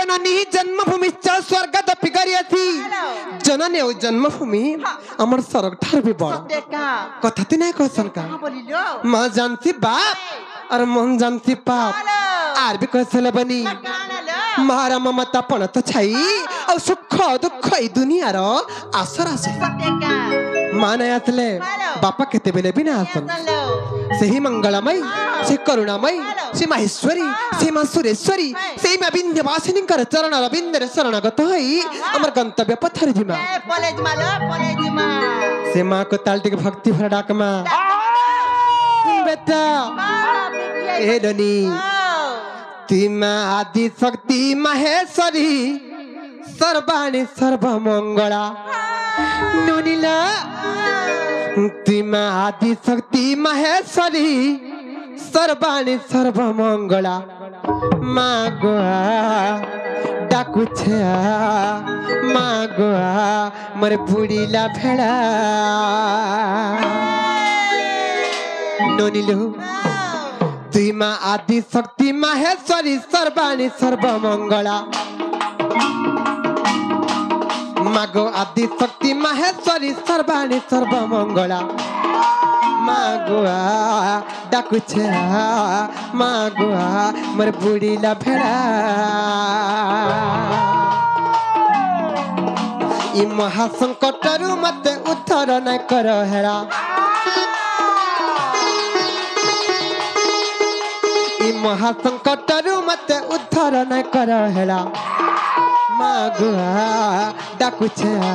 जननी जन्मभूमिश्च स्वर्गदपि गरीयसी जननी और जन्मभूमि अमर स्वर्ग ठार भी बड़ कथा ती नहीं कहसन का माँ जानती बाप और मन जानती पाप आर भी कहसले बनी मारा ममता पण तो छाई और सुख दुख ई दुनिया रो आसरा से माने आतले बापा केते बेले बिना आसन से ही मंगलमय से करुणामय से माहेश्वरी से मां सुरेश्वरी से मां विंध्यवासिनी कर चरण रविंद्र शरणगत हई अमर गंतव्य पत्थर जिमा से मां को तालटी के भक्ति भर डाक मां बेटा ए डनी तीमा आदि शक्ति महेश्वरी सर्वाणी सर्वमंगला नुनीला तीमा आदि शक्ति महेश्वरी सर्वाणी सर्वमंगला माँ गोआ डाकू छा माँ गोआ मर बुढ़ीला भेड़ा नोनीलो तुमा आदि शक्ति महेश्वरी सर्वाणी सर्वमंगला मागो आदि शक्ति महेश्वरी सर्वाणी सर्वमंगला मागोआ डाकू छा मागोआ मर बुढ़ीला भेड़ा ई महासंकटरू मते उद्धार न कर हेड़ा ई महासंकटरू मते उद्धार न कर हेड़ा मागुआ डाकू छा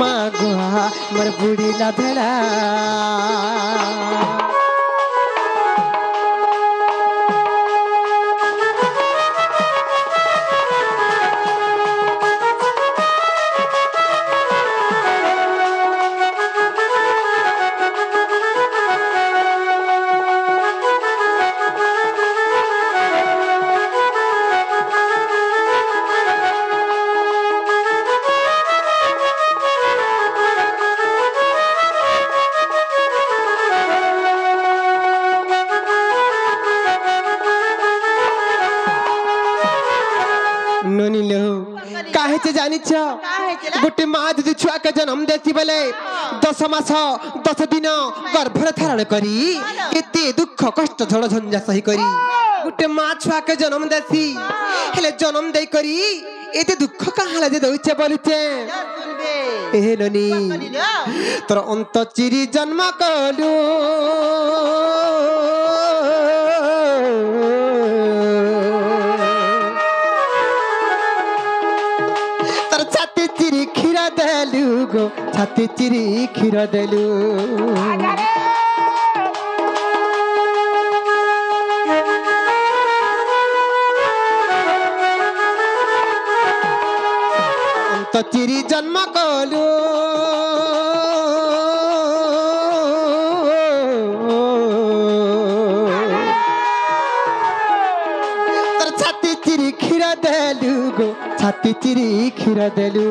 मागुआ मर बुढ़ीला भेड़ा गोटे माँ दीदी छुआ के जन्म देती बेले 10 मास 10 दिन गर्भर धारण करी केते दुख कष्ट झड़ झंझा सही करी गोटे माँ छुआ के जन्म देती हेले जन्म दे करी एते दुख कहाँ दे दउचे बोलुचे ए ननी तोर अंत चिरी जन्म कलु गो छाती चिरी खीर देलु अंत चिरी जन्म कलु तर छाती चिरी खीर देलु गो छाती चिरी खीर देलु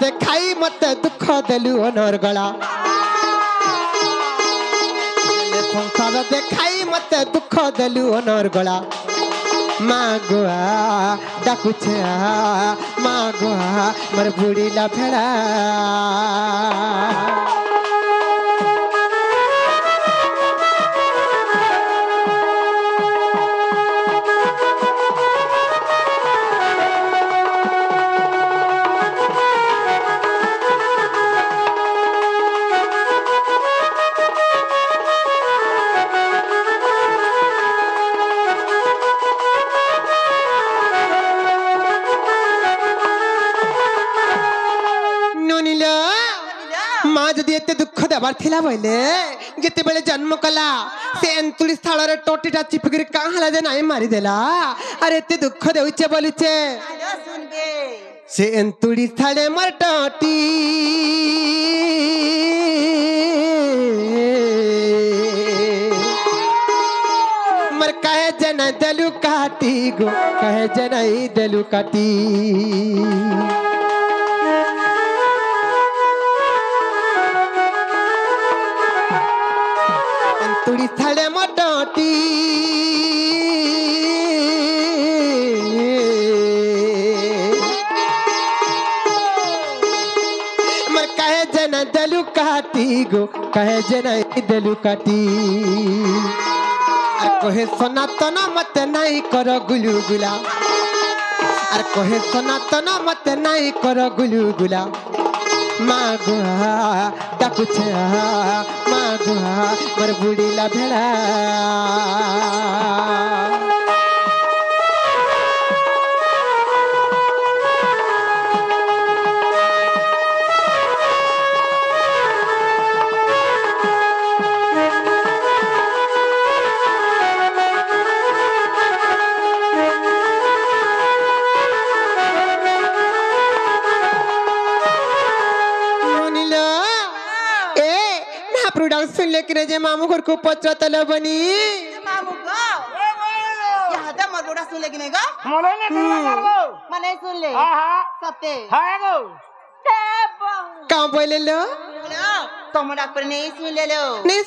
देखाई मत दुख देलु अनर्गला संसार देखाई मत दुख देलु अनर्गला मागुआ डाकू छा मागुआ मर बुढ़ीला भेड़ा दुख देवार थिला बोले जिते बेले जन्म कला से एंतुली स्थल रे टोटीटा चिपकरी कहाँ जे नाई मारी देला अरे एते दुख देउचे बोलिचे से एंतुली स्थले मर टोटी मर कहे जना देलु काटी गो कहे जनाई देलु काटी तुड़ी साड़े मोटी मर कहे जना दलु काटी गो कहे जना दलु काटी আর কহে সনাতন মতে নাই কর গুলুগুলা আর কহে সনাতন মতে নাই কর গুলুগুলা মা গুহা ডাকুছে মা গুহা মোর বুড়িলা ভেড়া सुन लेकिन जे मामू घर को पत्र तल बनी मामू गो यहाँ दे मर गोड़ा सुन लेकिन गो मोले ने करबो मने सुन ले हां हां सत्ते हां गो ते बहु का बोले लो तोमरा पर नहीं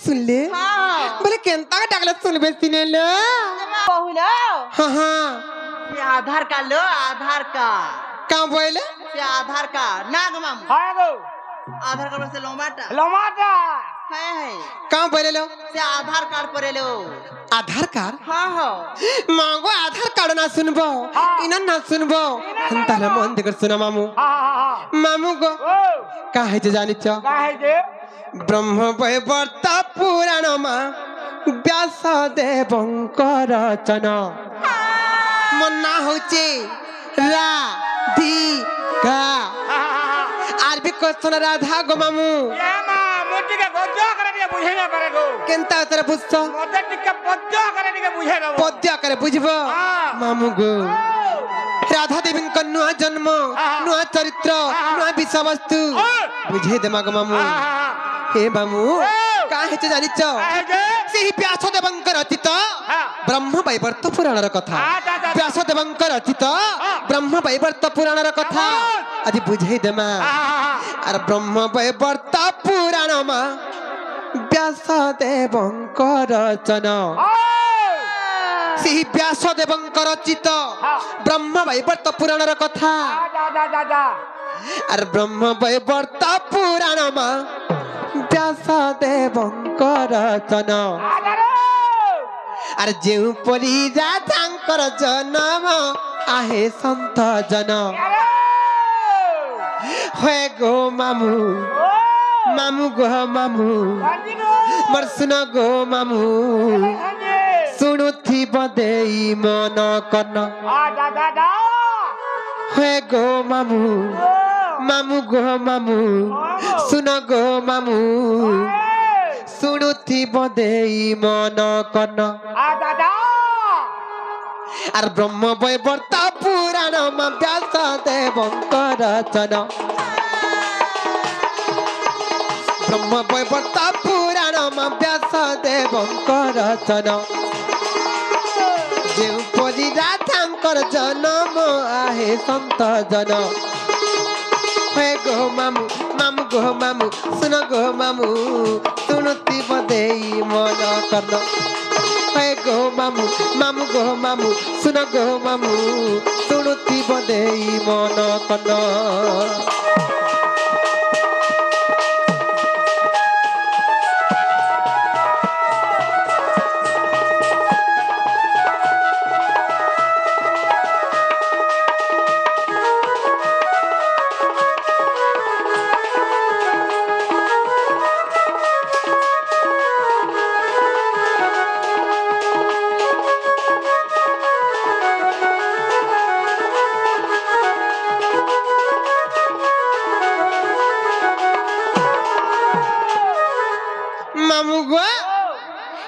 सुन ले हां बोले केंता का टाकला सुन बेसिने लो बहु लो हां हां ये आधार कार्ड लो आधार कार्ड का बोले ये आधार कार्ड ना गो मामू हां गो आधार कार्ड से लोमाटा है का बोले लो से आधार कार्ड पर लो आधार कार्ड हां हो मांगो आधार कार्ड ना सुनबो इना ना सुनबो हंताला मन देकर सुना मामू हां हां मामू गो ओ का है जे जानि छ का है जे ब्रह्म वैवर्त पुराण मा व्यास देवंकर रचना मन्ना होचे रा धी का आरबी क्वेश्चन राधा गो मामू ये मा मोटी के गद्य करे दिए बुझे ना पारे गो केंता तोरा बुझछ मोटे टिके पद्य करे दिए बुझे ना पद्य करे बुझबो मामू गो राधा देवी नुआ जन्म नुआ चरित्र नुआ विषय वस्तु बुझे दे मागो मामू हे मामू का हेचे जानि छ सेही व्यास देवंकर रचित ब्रह्म वैवर्त पुराण र कथा व्यास देवंकर रचित ब्रह्म वैवर्त पुराण र कथा आज बुझे दे मा अरे ब्रह्म वैवर्त पुराण मा व्यास देवंकर रचना सेही व्यास देवंकर रचित ब्रह्म वैवर्त पुराण र कथा अरे ब्रह्म वैवर्त पुराण मा व्यास देवंकर रचना अरे जेउ परी राधांकर जन्म आहे संत जन हे गो मामू मामू गो मामू मर सुन गो मामू सुनु थी बदेई मन कन हे गो मामू मामू गो मामू सुन गो मामू सुनु थी बदेई मन कन আর ব্রহ্ম বৈবর্ত পুরাণ ব্যাস দেবঙ্কর রচনা ব্রহ্ম বৈবর্ত পুরাণ ব্যাস দেবঙ্কর রচনা যেউ পরি রাধাঙ্কর জন্ম আহে সন্ত জন হে গো মামু মামু গো মামু শুন গো মামু শুনুতি বদেই মন কর্ণ हे गो मामू मामू गो मामू सुन गो मामू सुनुति बदेई मन कन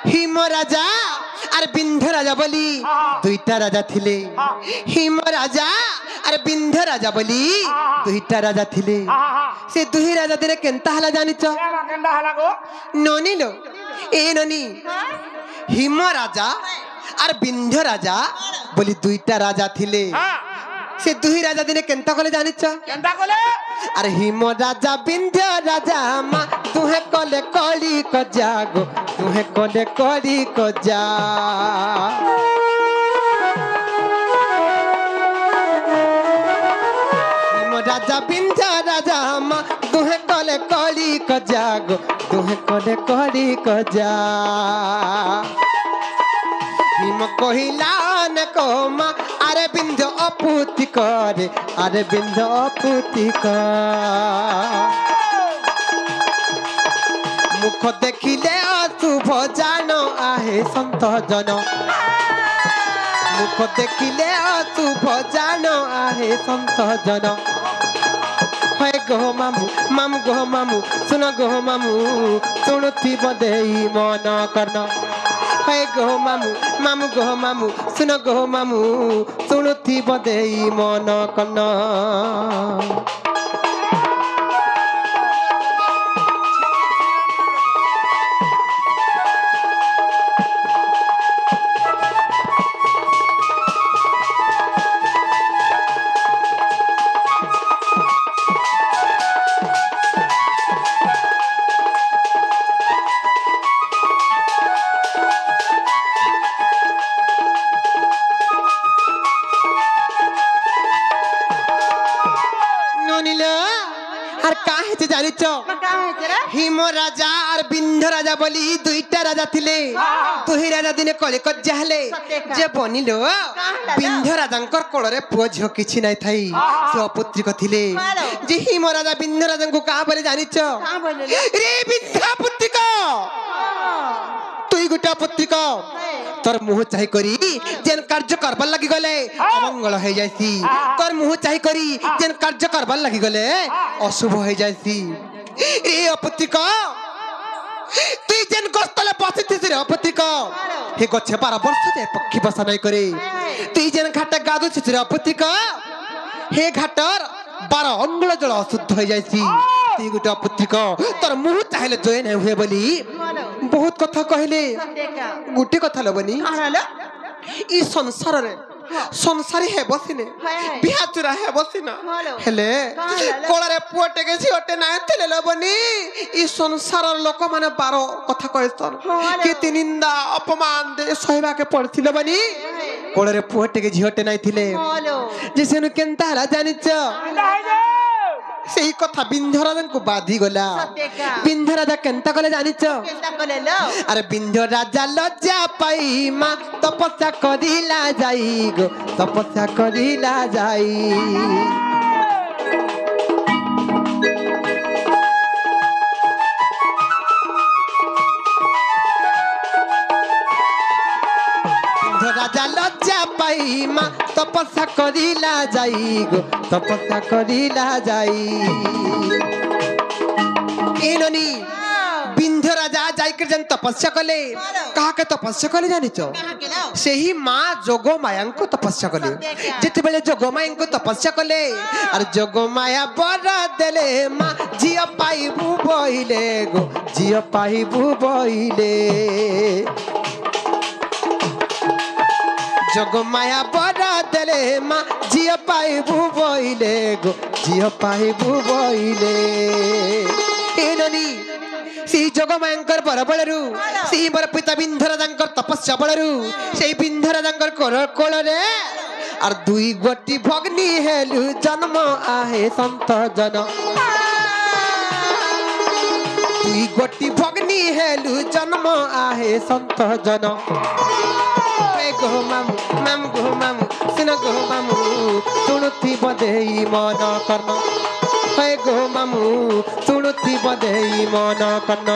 हिम राजा और बिंध्य राजा बोली दुईटा राजा थिले हिम राजा और बिंध्य राजा बोली दुईटा राजा थिले से दुही राजा दिने केंता हला जानि छ केंता हला गो नोनी लो ए नोनी हिम राजा और बिंध्य राजा बोली दुईटा राजा थिले से दुही राजा दिने केंता कले जानि छ केंता कले अरे हिम राजा बिंध्य राजा मा तुहे कले कली कजा गो तुहे कले कली कजा हिम राजा बिंध्य राजा मा तुहे कले कली कजा गो तुहे कले कली कजा हिम कहिला न को मा अरे बिंध्य अपूति करे अरे बिंध्य अपूति कर मुख देखिले अशुभ जान आहे संत जन मुख देखिले अशुभ जान आहे संत जन है गो मामू मामू गो मामू सुन गो मामू सुनुथि बदेई मन करन है गो मामू मामू गो मामू सुन गो मामू सुनुथि बदेई मन करन हिम राजा और बिंध्य राजा बोली दुईटा राजा थिले दुही राजा दिने कले कज्जा हेले जे बनिलो बिंध्य राजांकर कोଳରେ पुଅ ଝିଅ କିଛି नाही थाई से अपुत्रिक थिले जे हिम राजा बिंध्य राजा को का बोले जानिच रे बिंध्य पुत्रिक तुई गुटा पुत्रिक तोर मुह चाहि करी जेन कार्य करबार लागि गले अमंगल हो जायसी तोर मुह चाहि करी जेन कार्य करबार लागि गले अशुभ हो जायसी रे अपुत्रिक तुई जेन गस्तले बसिथिस रे अपुत्रिक हे गछे 12 वर्ष जे पक्षी बसा नाही करे तुई जेन घाट गादुछिस रे अपुत्रिक हे घाटर 12 अंगुल जल अशुद्ध हो जायसी तुई गुटा अपुत्रिक तोर मुह चाहिले जोय नै हुए बोली बहुत कथा कहले गुटी कथा लबनी ई संसार रे संसारी है बसिने बिहा चुरा है बसिना हेले कोळरे पुअटे के झियोटे नाय थिले लबनी ई संसार लोक माने 12 कथा कहसन केति निंदा अपमान दे सहिबा के पड़थिले बनी कोळरे पुअटे के झियोटे नाय थिले जेसेनु केनता हला जानिच सेही कथा बिंध्य राजा को बाधी गला बिंध्य राजा केनता कले जानिच अरे बिंध्य राजा लज्जा पाई मा तपस्या करिला जाई गो तपस्या करिला जाई राजा लज्जा पाई मा तपस्या करिला जाई गो तपस्या करिला जाई इननी बिंध्य राजा जाइकर जन तपस्या कले कहा के तपस्या कले जानिच सेही मां जोगो माया को तपस्या कले जेते बेले जोगो माया को तपस्या कले और जोगो माया बर देले मां जिया पाइबू बहिले गो जिया पाइबू बहिले जोगो माया बड़ा देले माँ जिया पाइबू बहिले गो जिया पाइबू बहिले इननी सी जोगो मायंकर पर बळरू सी बर पिता बिंध्य राजांकर तपस्या बळरू सेई बिंध्य राजांकर कोळरे और दुई गोटी भगनी हेलु जन्म आहे संत जन दुई गोटी भगनी हेलु जन्म आहे संत जन गो मामू मामू गो मामू सुन गो मामू सुनुथि बदेई मन करन है गो मामू सुनुथि बदेई मन करन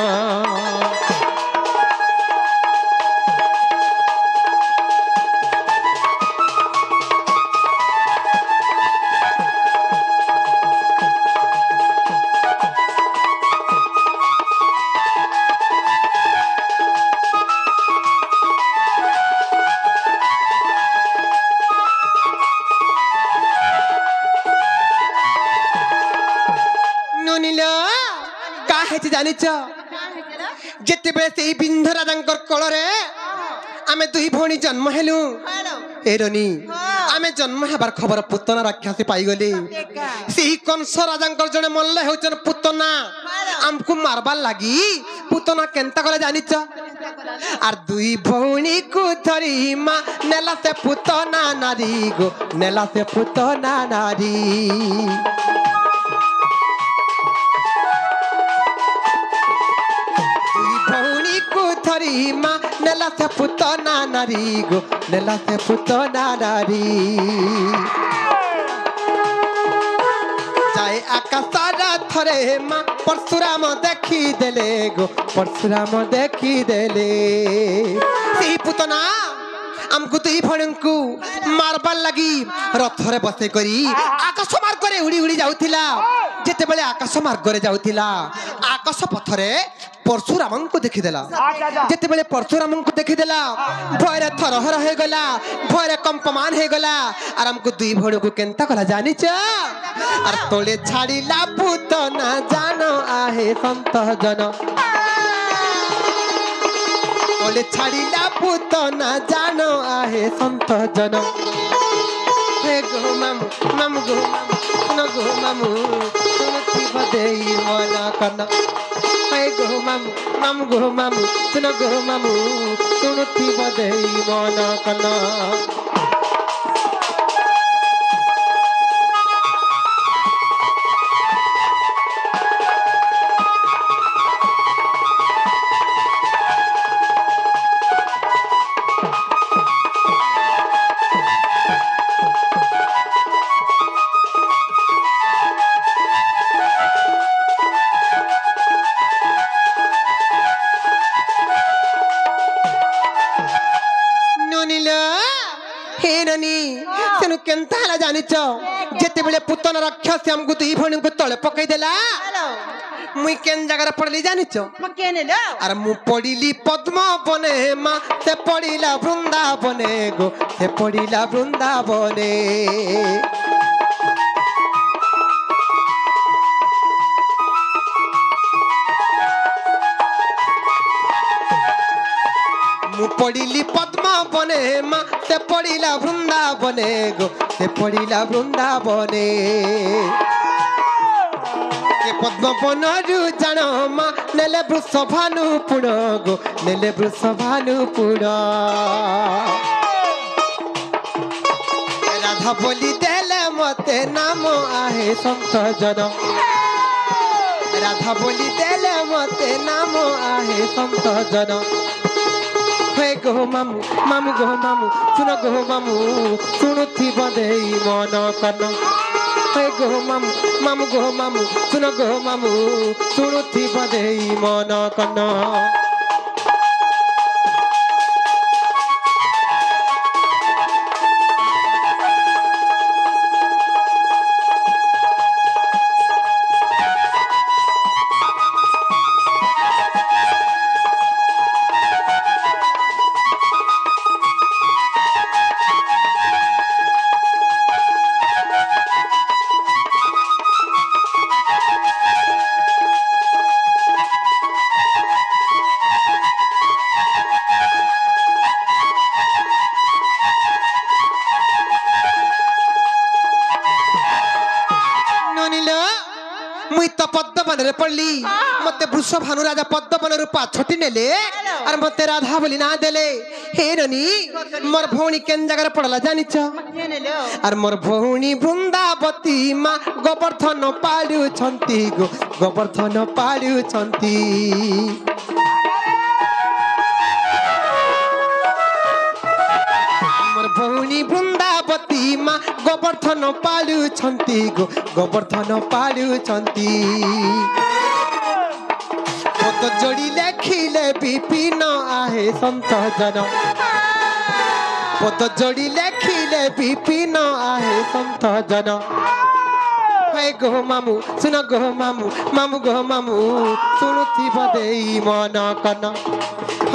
जानिच जेते बेले से बिंध्य राजांकर कोଳରେ आमे दुई भणी जन्म हेलु एरनी आमे जन्म हेबार खबर पुतना राक्षसी पाई गली सेही कंस राजांकर जने मल्ल हेउचन पुतना हमको मारबार लागी पुतना केनता कले जानिच आर दुई भौणी को धरी माँ नेला से पुतना नारी गो नेला से पुतना नारी दुई भौणी को धरी माँ नेला से पुतना नारी गो नेला से पुतना नारी जाए आकाशरा थरे माँ परशुराम देखी देले गो परशुराम देखी देले सी पुतना हमको तो ई भणंकु मारबार लगी रथरे बसे करी आकाश मार्ग रे उड़ी उड़ी जाउथिला जेते बेले आकाश मार्ग रे जाउथिला आकाश पथरे परशुराम को देखी देला जेते बेले परशुराम को देखी देला भयरे थरहर हे गला भयरे कंपमान हे गला आर हमको दुई भण को केनता कला जानि छ आर तोले छाड़ीला पुतना जानो आहे संत जन तोले छाड़ीला पुतना जानो आहे संत जन हे गो मामू मामू गो मामू न गो मामू सुनती बदेई मना कना हे गो मामू मामू गो मामू सुन गो मामू सुनती बदेई मना कना केनता जानिच जेते बेले पुतना राक्षसी हमको तो ई भणी को तळे पकई देला मुई केन जगह पड़ली जानिच अरे मु पड़िली पद्म बने माँ से पड़िला वृंदावने गो से पड़िला वृंदावने मु पड़िली पद्म बने माँ से पड़िला वृंदावने गो से पड़िला वृंदावने के पद्म बनरु जान माँ नेले वृषभानु पुण गो नेले वृषभानु पुण राधा बोली देले मते नाम आहे संत जन राधा बोली देले मते नाम आहे संत जन हे गो मामू मामू गो मामू सुन गो मामू सुनुथी बदेई मन कन हे गो मामू मामू गो मामू सुन गो मामू सुनुथी बदेई मन कन पड़ली मते वृषभानु राजा पद्मवन रूपा छोटी नेले और मते राधा बोली ना देले हे ननी मोर भौणी केन जगह पड़ला जानिच और मोर भौणी वृंदावती माँ गोवर्धन पाड़ू छंती गो गोवर्धन पाड़ू छंती मोर भौणी वृंदावती माँ गोवर्धन पाड़ू छंती गो गोवर्धन पाड़ू छंती पद जोड़ी लेखिले विपिन आहे संत जन पद जोड़ी लेखिले विपिन आहे संत जन हे गो मामू सुन गो मामू मामू गो मामू सुनुथी बदेई मन कन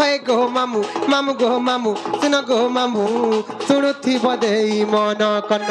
हे गो मामू मामू गो मामू सुन गो मामू सुनुथी बदेई मन कन